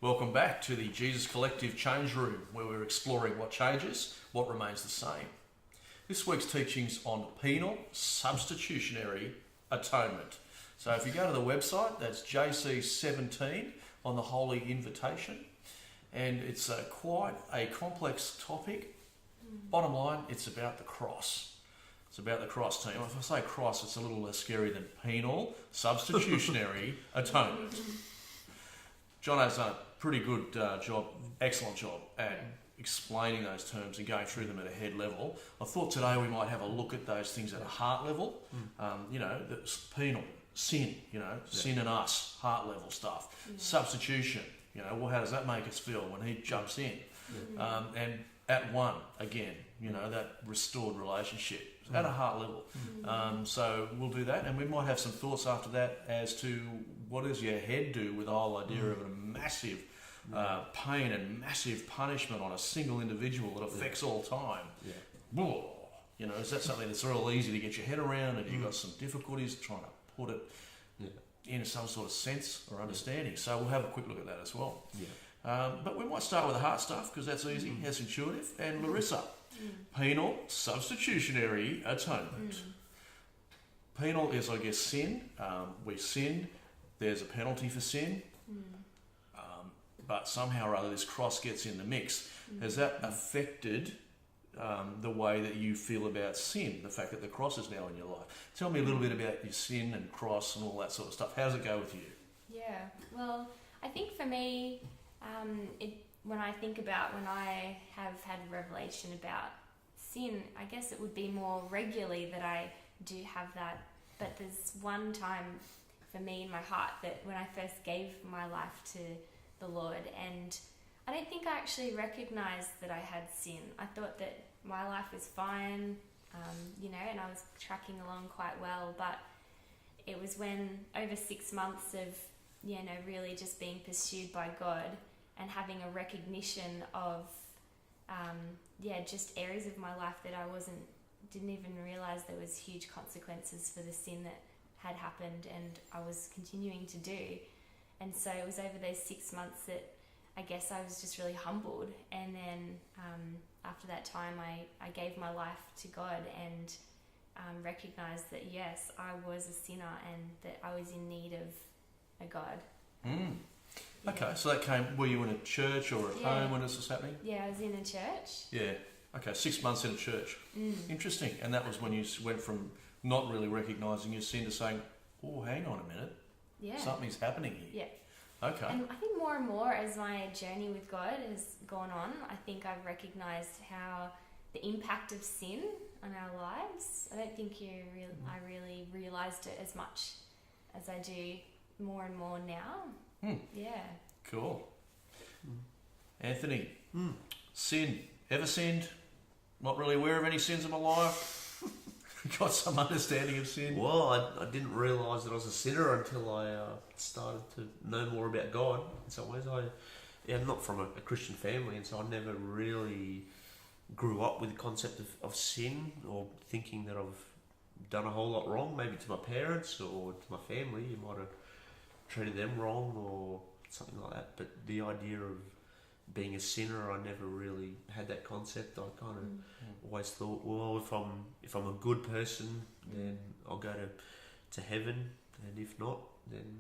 Welcome back to the Jesus Collective Change Room, where we're exploring what changes, what remains the same. This week's teaching's on penal substitutionary atonement. So if you go to the website, that's JC17 on the Holy Invitation, and it's quite a complex topic. Bottom line, it's about the cross. It's about the cross, team. If I say cross, it's a little less scary than penal substitutionary atonement. John has done a pretty good job, excellent job at explaining those terms and going through them at a head level. I thought today we might have a look at those things at a heart level. That's penal, sin, sin and us, heart level stuff. Substitution, how does that make us feel when he jumps in? And at one, again, that restored relationship at a heart level. So we'll do that, and we might have some thoughts after that as to what does your head do with the whole idea of a massive pain and massive punishment on a single individual that affects all time. Is that something that's real easy to get your head around, and you've got some difficulties trying to put it in some sort of sense or understanding? So we'll have a quick look at that as well. But we might start with the hard stuff because that's easy, that's intuitive. And Larissa, penal substitutionary atonement. Penal is, I guess, sin. We sinned. There's a penalty for sin. But somehow or other this cross gets in the mix. Has that affected the way that you feel about sin, the fact that the cross is now in your life? Tell me a little bit about your sin and cross and all that sort of stuff. How does it go with you? Yeah, well, I think for me, when I think about when I have had revelation about sin, I guess it would be more regularly that I do have that. But there's one time for me in my heart that when I first gave my life to the Lord, and I don't think I actually recognized that I had sin. I thought that my life was fine, and I was tracking along quite well, but it was when over 6 months of, really just being pursued by God and having a recognition of, just areas of my life that I didn't even realize there was huge consequences for the sin that had happened and I was continuing to do. And so it was over those 6 months that I guess I was just really humbled. And then after that time, I gave my life to God and recognized that, yes, I was a sinner and that I was in need of a God. Okay, so that came, were you in a church or at home when this was happening? Yeah, I was in a church. Yeah, okay, 6 months in a church. Interesting. And that was when you went from not really recognising your sin to saying, oh, hang on a minute, something's happening here. Yeah. Okay. And I think more and more as my journey with God has gone on, I think I've recognised how the impact of sin on our lives, I don't think I really realised it as much as I do more and more now. Yeah. Cool. Anthony, sin. Ever sinned? Not really aware of any sins in my life? Got some understanding of sin? Well, I didn't realise that I was a sinner until I started to know more about God. In some ways, I'm not from a Christian family, and so I never really grew up with the concept of sin or thinking that I've done a whole lot wrong, maybe to my parents or to my family. You might have treated them wrong or something like that. But the idea of being a sinner, I never really had that concept. I kind of always thought, well, if I'm a good person, then I'll go to heaven, and if not, then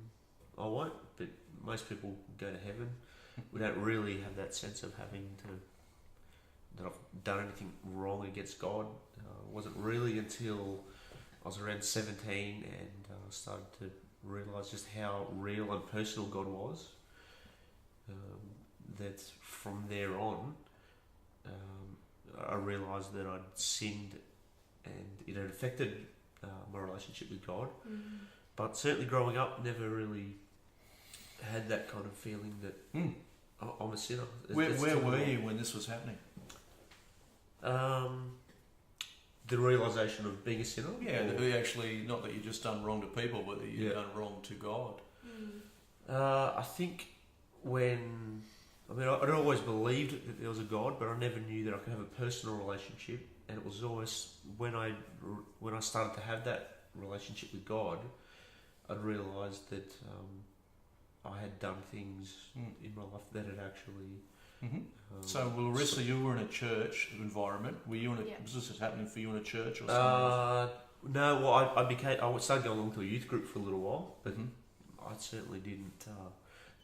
I won't. But most people go to heaven. We don't really have that sense of having that I've done anything wrong against God. It wasn't really until I was around 17 and I started to realise just how real and personal God was. That from there on, I realised that I'd sinned and it had affected my relationship with God. But certainly growing up, never really had that kind of feeling that I'm a sinner. Where were you when this was happening? The realisation of being a sinner? Yeah, that you actually, not that you've just done wrong to people, but that you've done wrong to God. I think I'd always believed that there was a God, but I never knew that I could have a personal relationship. And it was always when I started to have that relationship with God, I'd realised that I had done things in my life that had actually. So, well, Larissa, you were in a church environment. Were you in a? Yeah. Was this happening for you in a church or something? No. Well, I started going along to a youth group for a little while, but I certainly didn't.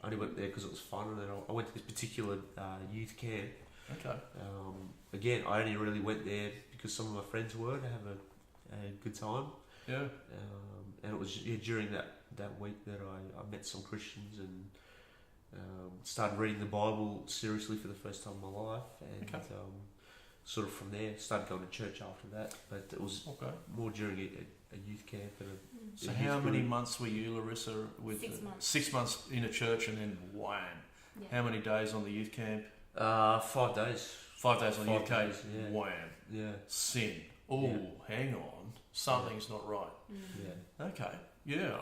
I only went there because it was fun, and then I went to this particular youth camp. Okay. Again, I only really went there because some of my friends were to have a good time. Yeah. And it was during that week that I met some Christians and started reading the Bible seriously for the first time in my life, and sort of from there started going to church after that. But it was more during a youth camp. And so how many months were you, Larissa, with 6 months. 6 months in a church, and then wham! Yeah. How many days on the youth camp? 5 days. 5 days on the 5 youth camp. days, yeah. Wham! Yeah. Sin. Oh, hang on, something's not right. Yeah. Okay. Yeah,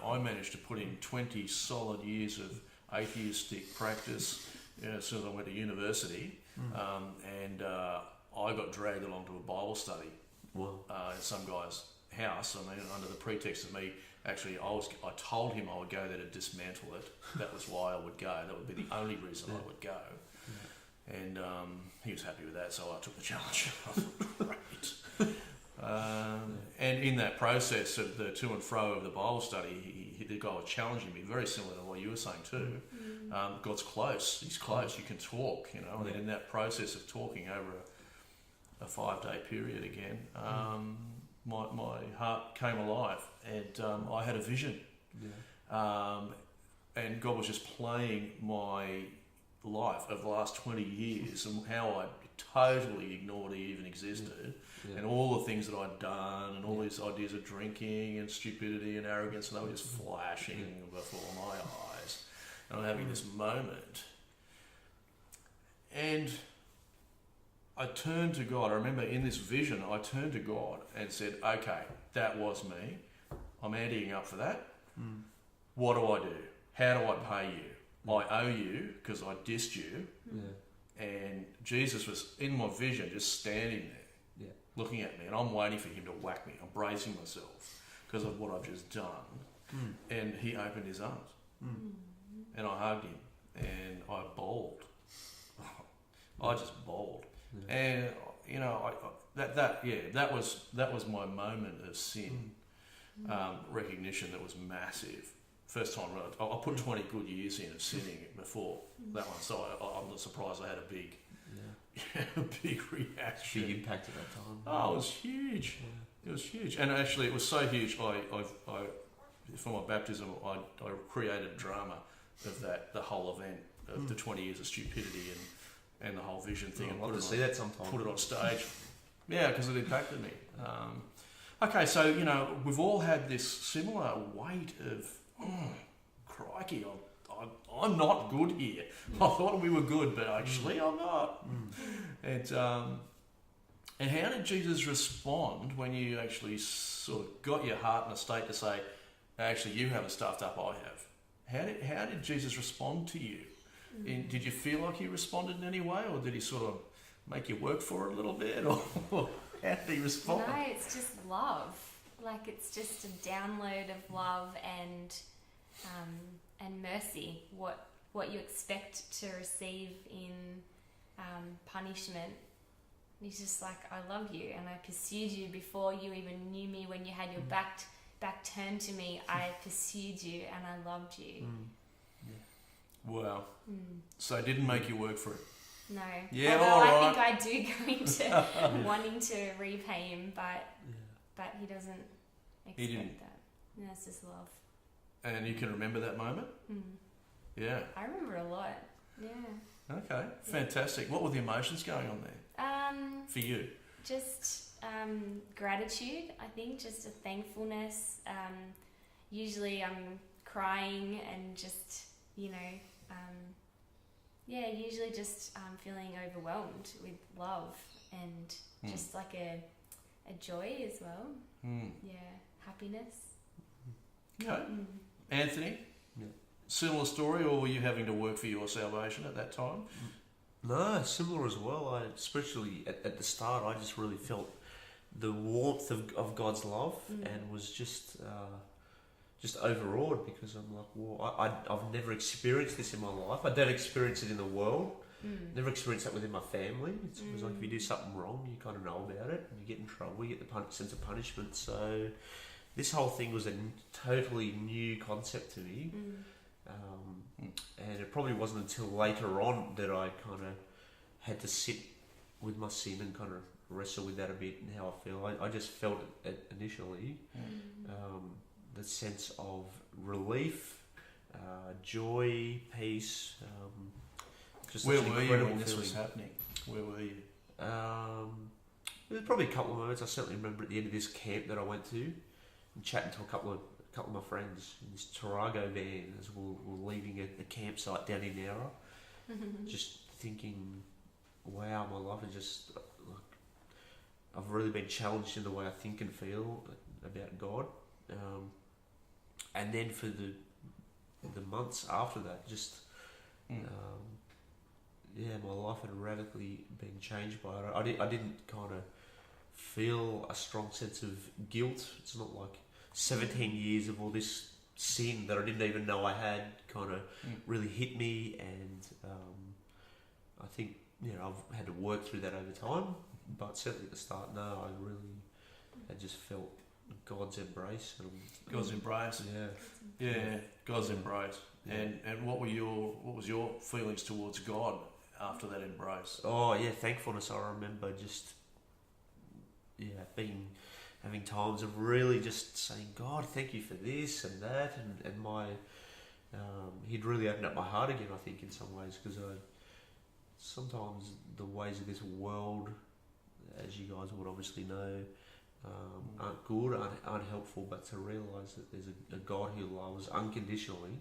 I managed to put in 20 solid years of atheistic practice as soon as I went to university, and I got dragged along to a Bible study at some guy's house. I mean, under the pretext of me, actually, I told him I would go there to dismantle it. That was why I would go. That would be the only reason I would go. And he was happy with that, so I took the challenge. I thought, great. And in that process of the to and fro of the Bible study, the guy was challenging me, very similar to what you were saying too. God's close. He's close. You can talk, And then in that process of talking over a 5-day period again, my heart came alive, and I had a vision. And God was just playing my life of the last 20 years and how I totally ignored he even existed, and all the things that I'd done, and all these ideas of drinking and stupidity and arrogance, and they were just flashing before my eyes. And I'm having this moment, and I turned to God. I remember in this vision, I turned to God and said, okay, that was me. I'm anteing up for that. What do I do? How do I pay you? I owe you because I dissed you. And Jesus was in my vision just standing there, looking at me, and I'm waiting for him to whack me. I'm bracing myself because of what I've just done. And he opened his arms, and I hugged him, and I bawled. I just bawled. And that was my moment of sin recognition. That was massive. First time, I put 20 good years in of sinning before that one, so I'm not surprised I had a big, a big reaction. Big impact at that time. Oh, it was huge. It was huge, and actually, it was so huge. I for my baptism, I created a drama of the whole event of the 20 years of stupidity and the whole vision thing. I'd love to see that sometime. Put it on stage. Yeah, because it impacted me. Okay, so we've all had this similar weight of. Crikey, I'm not good here. I thought we were good, but actually I'm not. And how did Jesus respond when you actually sort of got your heart in a state to say, actually, you haven't stuffed up, I have? How did Jesus respond to you? Did you feel like he responded in any way, or did he sort of make you work for it a little bit, or how did he respond? No, it's just love. Like, it's just a download of love and mercy. What you expect to receive in punishment. He's just like, I love you, and I pursued you before you even knew me. When you had your back turned to me, I pursued you and I loved you. Wow. So it didn't make you work for it? No. Yeah, although all right. I think I do go into wanting to repay him, but he doesn't expect that. No, it's just love. And you can remember that moment? Yeah. I remember a lot. Yeah. Okay, fantastic. What were the emotions going on there for you? Just gratitude, I think, just a thankfulness. Usually I'm crying and just, usually just feeling overwhelmed with love and just like a joy as well. Yeah, happiness. Okay. Anthony? Yeah. Similar story, or were you having to work for your salvation at that time? No, similar as well. Especially at the start, I just really felt the warmth of God's love and was just just overawed because I'm like, well, I've never experienced this in my life. I don't experience it in the world. Never experienced that within my family. It's like if you do something wrong, you kind of know about it, and you get in trouble. You get the sense of punishment. So this whole thing was a totally new concept to me, and it probably wasn't until later on that I kind of had to sit with my sin and kind of wrestle with that a bit and how I feel. I just felt it initially, the sense of relief, joy, peace. Just Where such an were you incredible when this feeling. was happening? Where were you? There was probably a couple of moments. I certainly remember at the end of this camp that I went to, and chatting to a couple of my friends in this Tarago van as we're leaving a campsite down in Nowra. Just thinking, wow, my life is just like I've really been challenged in the way I think and feel about God. And then for the months after that, just my life had radically been changed by it. I didn't kind of feel a strong sense of guilt. It's not like 17 years of all this sin that I didn't even know I had kind of really hit me, and I think I've had to work through that over time. But certainly at the start, no, I just felt God's embrace. God's embrace. Yeah, God's embrace. Yeah. And what was your feelings towards God after that embrace? Oh yeah, thankfulness. I remember just having times of really just saying, God, thank you for this and that, and my He'd really opened up my heart again. I think in some ways, because sometimes the ways of this world, as you guys would obviously know, aren't good, aren't helpful, but to realise that there's a God who loves unconditionally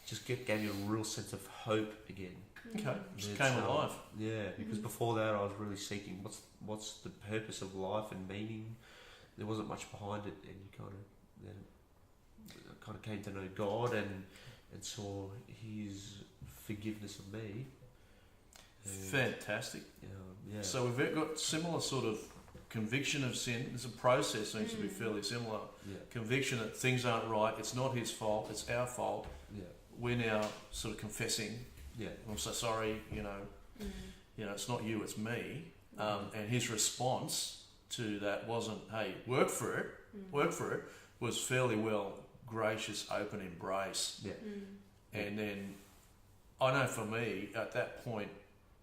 just gave me a real sense of hope again. Okay, just came alive. Yeah, because before that I was really seeking what's the purpose of life and meaning. There wasn't much behind it, and you kind of came to know God and saw His forgiveness of me. Fantastic. Yeah. So we've got similar sort of conviction of sin. There's a process seems to be fairly similar. Yeah. Conviction that things aren't right. It's not his fault. It's our fault. Yeah. We're now sort of confessing. Yeah. I'm so sorry. It's not you. It's me. And his response to that wasn't, "Hey, work for it." Work for it was fairly well gracious, open embrace. Yeah. And then I know for me at that point,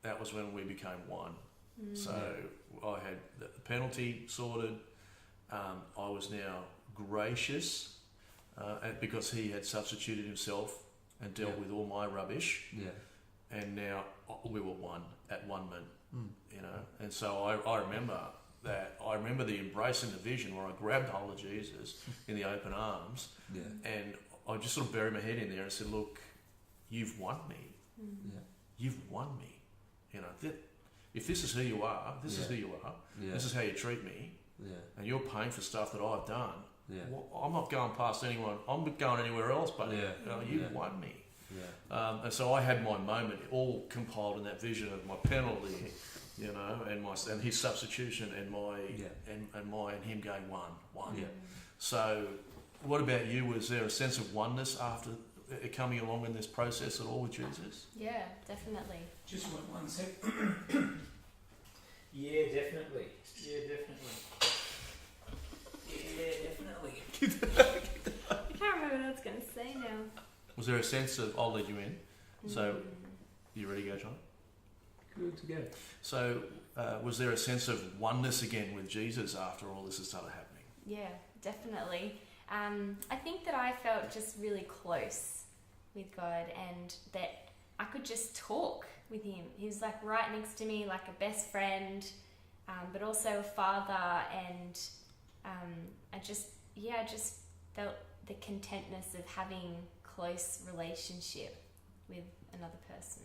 that was when we became one. So I had the penalty sorted. I was now gracious because he had substituted himself and dealt with all my rubbish. Yeah. And now we were one at one man, And so I remember that. I remember the embrace and the vision where I grabbed hold of Jesus in the open arms, and I just sort of buried my head in there and said, "Look, you've won me. Yeah. You've won me. If this is who you are, this is who you are. Yeah. This is how you treat me, and you're paying for stuff that I've done. Yeah. Well, I'm not going past anyone. I'm not going anywhere else, but you've won me." Yeah. And so I had my moment, all compiled in that vision of my penalty, and his substitution, and and him going one. Yeah. So, what about you? Was there a sense of oneness after coming along in this process at all with Jesus? Yeah, definitely. Just one sec. Yeah, definitely. I can't remember what I was going to say now. Was there a sense of, I'll lead you in, so you ready to go, John? Good to go. So was there a sense of oneness again with Jesus after all this has started happening? Yeah, definitely. I think that I felt just really close with God, and that I could just talk with him. He was like right next to me, like a best friend, but also a father, and I just felt the contentness of having close relationship with another person.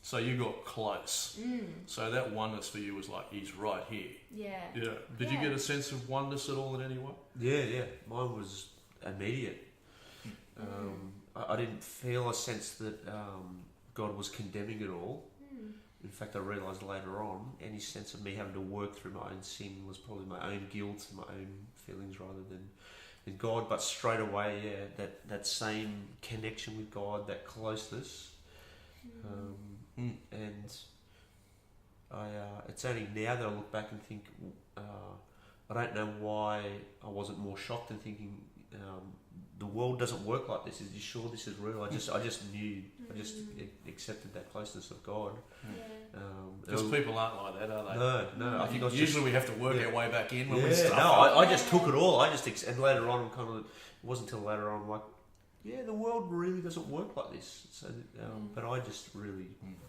So you got close. So that oneness for you was like, he's right here. Yeah. Yeah. Did you get a sense of oneness at all in any way? Yeah. Mine was immediate. I didn't feel a sense that God was condemning it all. In fact, I realised later on, any sense of me having to work through my own sin was probably my own guilt and my own feelings rather than with God, but straight away, that same connection with God, that closeness, and it's only now that I look back and think, I don't know why I wasn't more shocked and thinking, the world doesn't work like this. Is you sure this is real? I just knew, I just accepted that closeness of God. Because people aren't like that, are they? No. I think usually we have to work our way back in when we start. I just took it all. And later on, it wasn't until later on, I'm like, yeah, the world really doesn't work like this. So, but I just really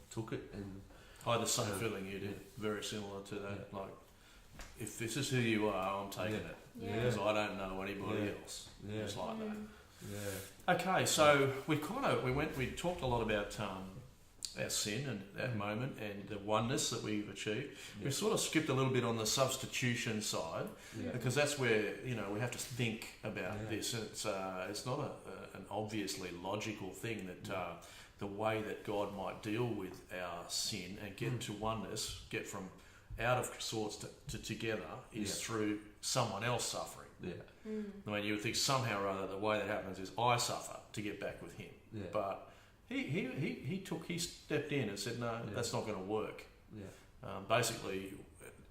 took it, and I had the same feeling you did. Very similar to that. Like, if this is who you are, I'm taking it. Because I don't know anybody else. It's like that. Yeah. Okay, so we talked a lot about our sin and that moment and the oneness that we've achieved. We sort of skipped a little bit on the substitution side because that's where we have to think about this. It's not an obviously logical thing that the way that God might deal with our sin and get to oneness, get from out of sorts to together, is through someone else suffering. I mean, you would think somehow or other the way that happens is I suffer to get back with him. But he stepped in and said, no, that's not going to work. Basically,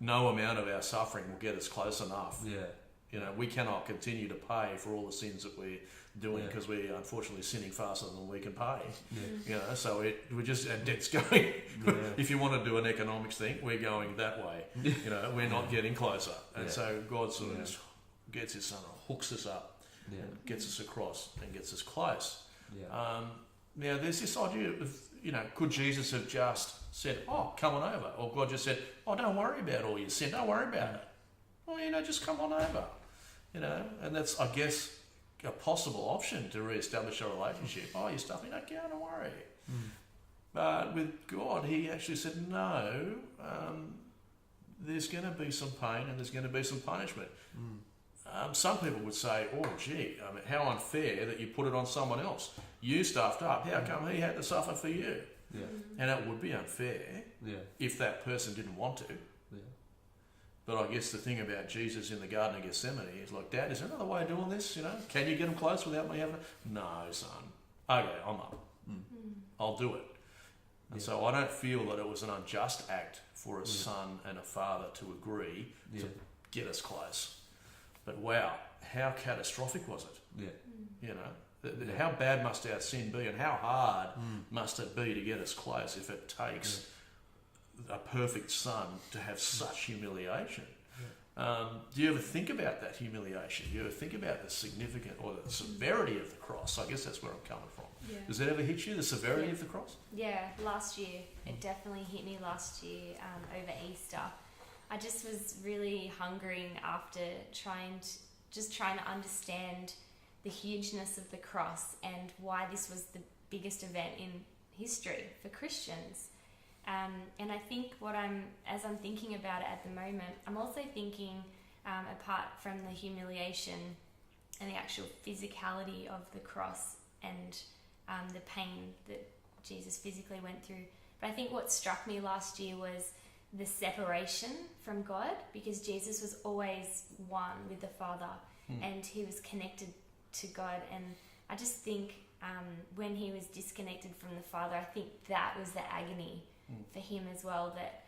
no amount of our suffering will get us close enough. We cannot continue to pay for all the sins that we're doing because we're unfortunately sinning faster than we can pay. So we're just our debt's going. If you want to do an economics thing, we're going that way. We're not getting closer, and so God sort of just gets his son, hooks us up, and gets us across and gets us close. Now there's this idea of could Jesus have just said, "Oh, come on over," or God just said, "Oh, don't worry about all your sin, don't worry about it. Well, just come on over." And that's, I guess, a possible option to re-establish a relationship. Oh, you're stuffing, okay, don't worry. But with God, he actually said, no, there's going to be some pain and there's going to be some punishment. Some people would say, oh, gee, how unfair that you put it on someone else. You stuffed up. How come he had to suffer for you? And it would be unfair if that person didn't want to. But I guess the thing about Jesus in the Garden of Gethsemane is like, Dad, is there another way of doing this? Can you get him close without me having it? No, son. Okay, I'm up. I'll do it. And so I don't feel that it was an unjust act for a son and a father to agree to get us close. But wow, how catastrophic was it? How bad must our sin be, and how hard must it be to get us close if it takes a perfect son to have such humiliation? Do you ever think about that humiliation? Do you ever think about the significant or the severity of the cross? I guess that's where I'm coming from. Does it ever hit you, the severity of the cross? Yeah, last year. It definitely hit me last year over Easter. I just was really hungering after trying to understand the hugeness of the cross and why this was the biggest event in history for Christians. And I think as I'm thinking about it at the moment, I'm also thinking, apart from the humiliation and the actual physicality of the cross and the pain that Jesus physically went through, but I think what struck me last year was the separation from God, because Jesus was always one with the Father and he was connected to God. And I just think when he was disconnected from the Father, I think that was the agony for him as well, that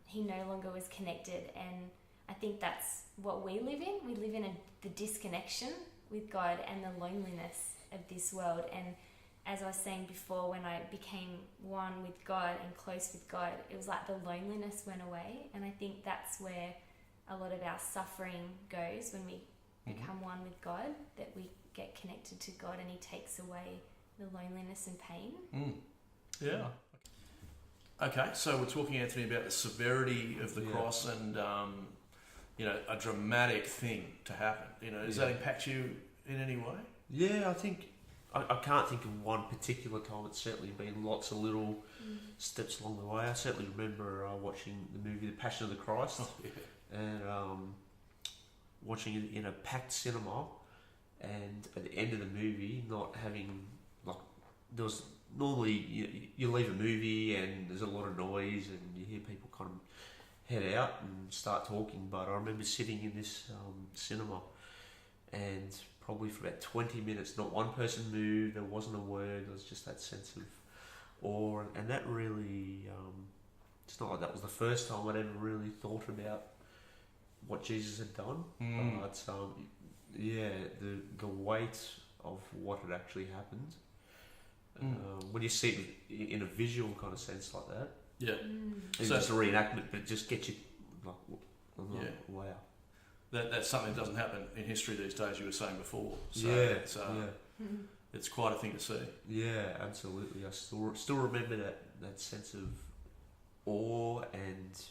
he no longer was connected. And I think that's what we live in. We live in the disconnection with God and the loneliness of this world. And as I was saying before, when I became one with God and close with God, it was like the loneliness went away. And I think that's where a lot of our suffering goes, when we become one with God, that we get connected to God and he takes away the loneliness and pain. Yeah. Okay, so we're talking, Anthony, about the severity of the cross and, a dramatic thing to happen. Does that impact you in any way? Yeah, I think, I can't think of one particular time. It's certainly been lots of little steps along the way. I certainly remember watching the movie The Passion of the Christ and watching it in a packed cinema, and at the end of the movie not having, there was normally you leave a movie and there's a lot of noise and you hear people kind of head out and start talking, but I remember sitting in this cinema and probably for about 20 minutes, not one person moved, there wasn't a word, there was just that sense of awe, and that really, it's not like that was the first time I'd ever really thought about what Jesus had done. But yeah, the weight of what had actually happened. When you see it in a visual kind of sense like that, it's So- just a reenactment, but it just gets you like, Yeah. wow. That's something that doesn't happen in history these days. You were saying before. So Yeah, it's quite a thing to see. yeah, absolutely. I still remember that sense of awe and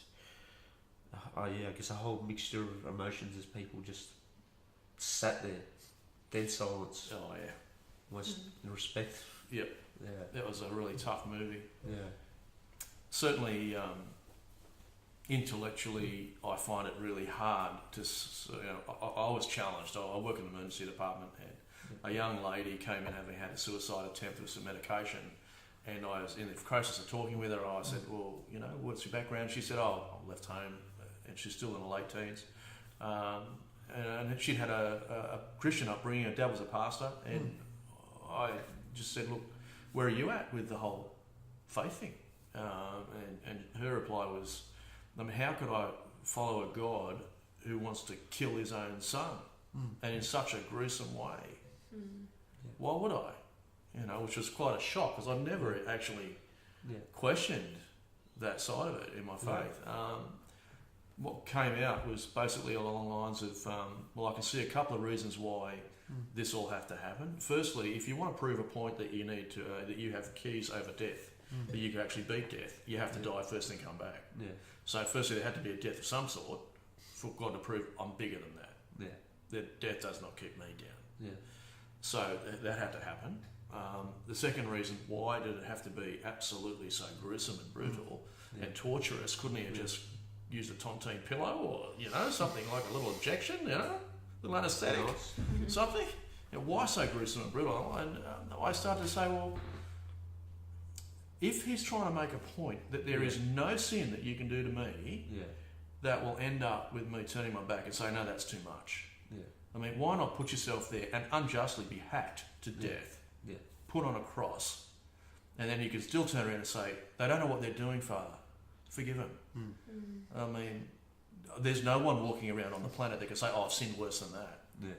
I guess a whole mixture of emotions as people just sat there, dead silence, Oh yeah, almost in respect. Yep. Yeah. that was a really tough movie. Yeah. Certainly, intellectually, I find it really hard to. I was challenged. I work in the emergency department, and a young lady came in having had a suicide attempt with some medication, and I was in the process of talking with her. I said, "Well, what's your background?" She said, "Oh, I left home," and she's still in her late teens. And she'd had a Christian upbringing. Her dad was a pastor, and I just said, "Look, where are you at with the whole faith thing?" And her reply was, how could I follow a God who wants to kill his own son, and in such a gruesome way? Why would I? Which was quite a shock, because I've never actually questioned that side of it in my faith. What came out was basically along the lines of, I can see a couple of reasons why this all have to happen. Firstly, if you want to prove a point that you need to, that you have keys over death, that you can actually beat death, you have to die first and come back. Yeah. So firstly, there had to be a death of some sort for God to prove I'm bigger than that. Yeah. That death does not keep me down. Yeah. So that had to happen. The second reason, why did it have to be absolutely so gruesome and brutal and torturous? Couldn't he have just used a tontine pillow or, something like a little injection, a little anaesthetic, something? Why so gruesome and brutal? And I started to say, well, if he's trying to make a point that there is no sin that you can do to me that will end up with me turning my back and saying, no, that's too much. Yeah. I mean, why not put yourself there and unjustly be hacked to death, put on a cross, and then you can still turn around and say, they don't know what they're doing, Father. Forgive them. I mean, there's no one walking around on the planet that can say, I've sinned worse than that. Yeah.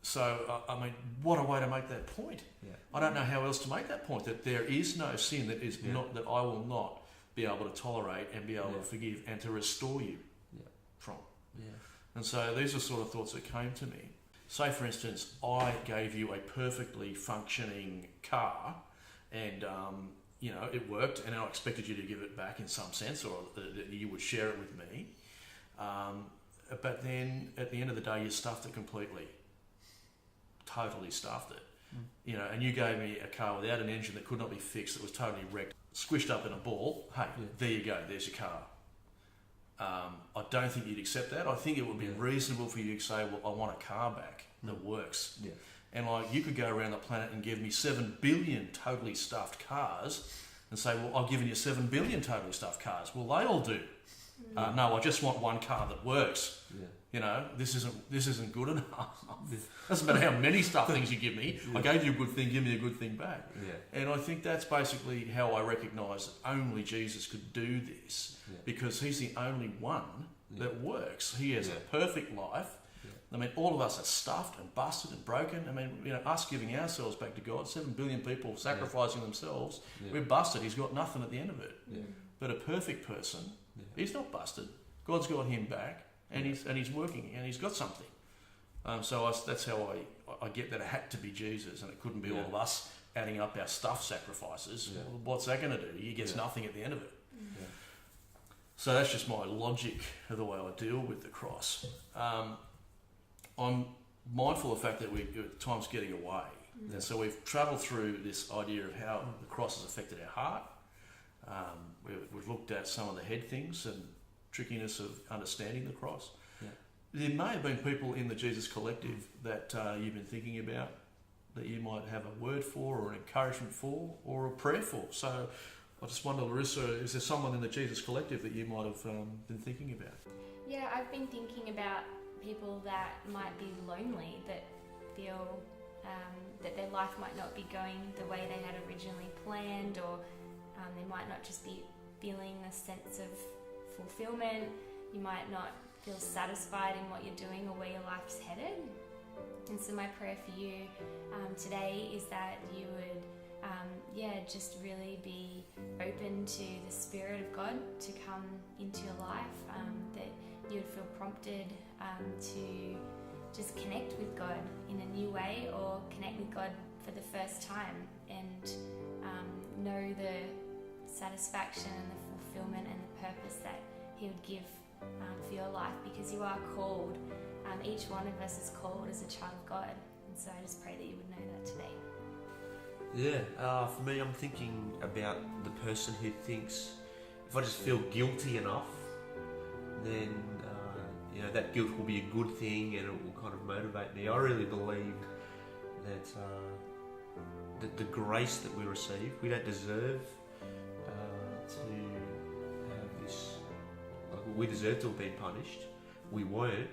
So, I mean, what a way to make that point. Yeah. I don't know how else to make that point, that there is no sin that is not, that I will not be able to tolerate and be able to forgive and to restore you from. Yeah. And so these are sort of thoughts that came to me. Say, for instance, I gave you a perfectly functioning car and, it worked, and I expected you to give it back in some sense, or that you would share it with me. But then at the end of the day, you stuffed it completely. Totally stuffed it. And you gave me a car without an engine that could not be fixed, that was totally wrecked, squished up in a ball. Hey, there you go, there's your car. I don't think you'd accept that. I think it would be reasonable for you to say, well, I want a car back that works. Yeah. And you could go around the planet and give me 7 billion totally stuffed cars and say, well, I've given you 7 billion totally stuffed cars. Well, they all do. No, I just want one car that works. Yeah. This isn't good enough. Doesn't matter how many stuffed things you give me. I gave you a good thing, give me a good thing back. Yeah. And I think that's basically how I recognise that only Jesus could do this, because he's the only one that works. He has a perfect life. I mean, all of us are stuffed and busted and broken. I mean, us giving ourselves back to God, 7 billion people sacrificing themselves, we're busted. He's got nothing at the end of it. Yeah. But a perfect person, he's not busted. God's got him back, and he's working, and he's got something. So that's how I get that it had to be Jesus, and it couldn't be all of us adding up our stuff sacrifices. Yeah. Well, what's that going to do? He gets nothing at the end of it. Yeah. So that's just my logic of the way I deal with the cross. I'm mindful of the fact that time's getting away. And so we've travelled through this idea of how the cross has affected our heart. We've looked at some of the head things and trickiness of understanding the cross. Yeah. There may have been people in the Jesus Collective that you've been thinking about, that you might have a word for, or an encouragement for, or a prayer for. So I just wonder, Larissa, is there someone in the Jesus Collective that you might have been thinking about? Yeah, I've been thinking about people that might be lonely, that feel that their life might not be going the way they had originally planned, or they might not just be feeling a sense of fulfillment. You might not feel satisfied in what you're doing or where your life's headed. And so my prayer for you today is that you would just really be open to the Spirit of God to come into your life, that you would feel prompted to just connect with God in a new way, or connect with God for the first time, and know the satisfaction and the fulfillment and the purpose that He would give for your life, because you are called. Each one of us is called as a child of God, and so I just pray that you would know that today. Yeah, for me, I'm thinking about the person who thinks, if I just feel guilty enough, then that guilt will be a good thing and it will kind of motivate me. I really believe that the grace that we receive, we don't deserve to have this. We deserve to have been punished. We weren't.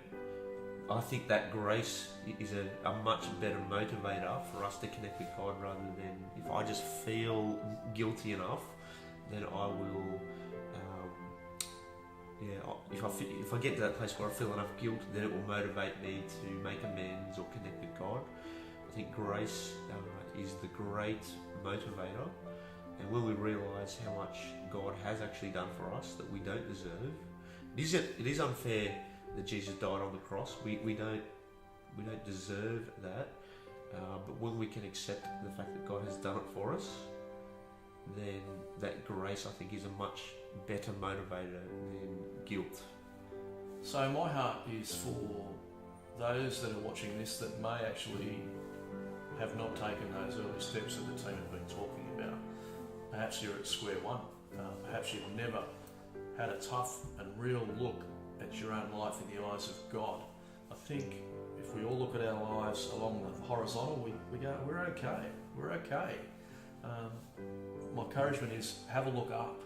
I think that grace is a much better motivator for us to connect with God, rather than if I just feel guilty enough, then I will. If I get to that place where I feel enough guilt, then it will motivate me to make amends or connect with God. I think grace is the great motivator, and when we realise how much God has actually done for us that we don't deserve, it is unfair that Jesus died on the cross. We don't deserve that, but when we can accept the fact that God has done it for us, then that grace, I think, is a much better motivator than guilt. So my heart is for those that are watching this that may actually have not taken those early steps that the team have been talking about. Perhaps you're at square one. Perhaps you've never had a tough and real look at your own life in the eyes of God. I think if we all look at our lives along the horizontal, we go, we're okay. My encouragement is have a look up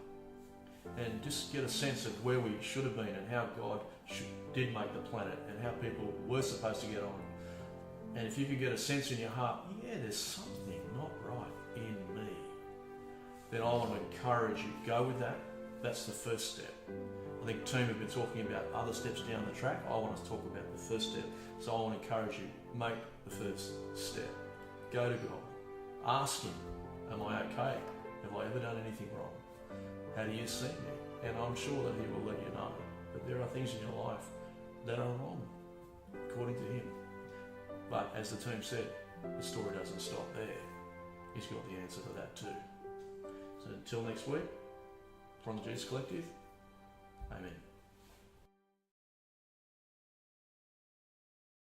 and just get a sense of where we should have been and how God did make the planet and how people were supposed to get on. And if you could get a sense in your heart, there's something not right in me, then I want to encourage you, go with that. That's the first step. I think team have been talking about other steps down the track. I want to talk about the first step. So I want to encourage you, make the first step. Go to God. Ask Him, am I okay? Have I ever done anything wrong? How do you see me? And I'm sure that He will let you know that there are things in your life that are wrong, according to Him. But as the team said, the story doesn't stop there. He's got the answer to that too. So until next week, from the JC Collective, amen.